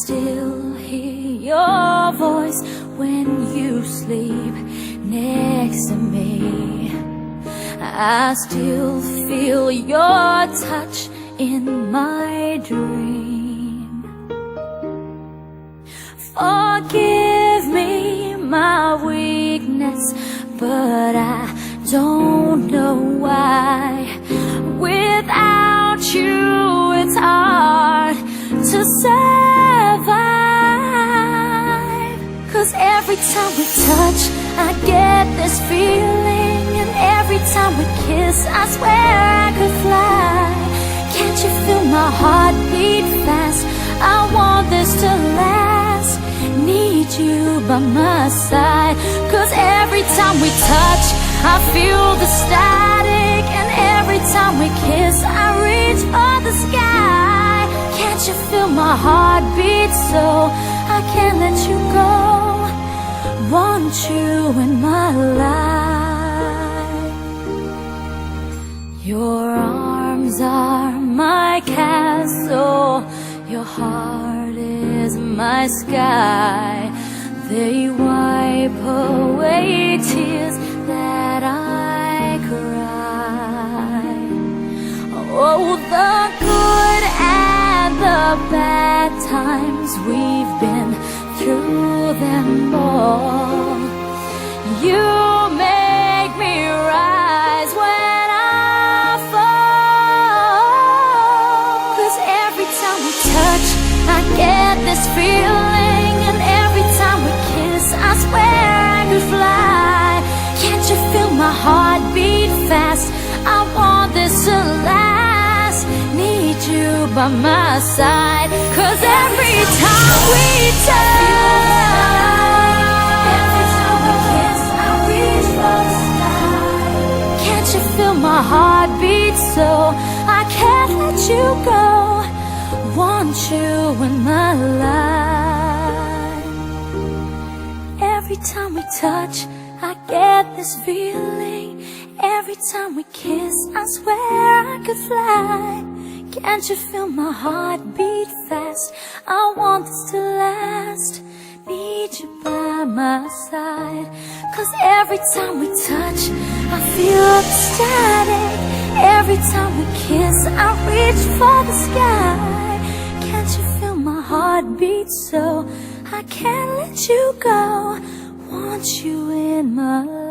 still hear your voice when you sleep next to me. I still feel your touch in my dream. Forgive me my weakness, but I don't know why. Without you it's hard to survive. 'Cause every time we touch, I get this feeling, and every time we kiss, I swear I could fly. Can't you feel my heart beat fast? I want this to last. Need you by my side. 'Cause every time we touch, I feel the static, and every time we kiss, I reach for the sky. Can't you feel my heart beat so I can't let you go? Want you in my life. Your arms are my castle, your heart is my sky. They wipe away tears that I cry. Oh, the good and the bad times, we've been through them all. You make me rise when I fall. 'Cause every time we touch, I get this feeling, and every time we kiss, I swear I could fly. Can't you feel my heart beat fast? I want this to last. Need you by my side. 'Cause every time we touch, every time we kiss, I reach for the sky. Can't you feel my heart beat so I can't let you go? Want you in my life. Every time we touch, I get this feeling. Every time we kiss, I swear I could fly. Can't you feel my heart beat fast? I want this to last. Need you by my side. 'Cause every time we touch, I feel the static. Every time we kiss, I reach for the sky. Can't you feel my heart beat so I can't let you go? Want you in my life.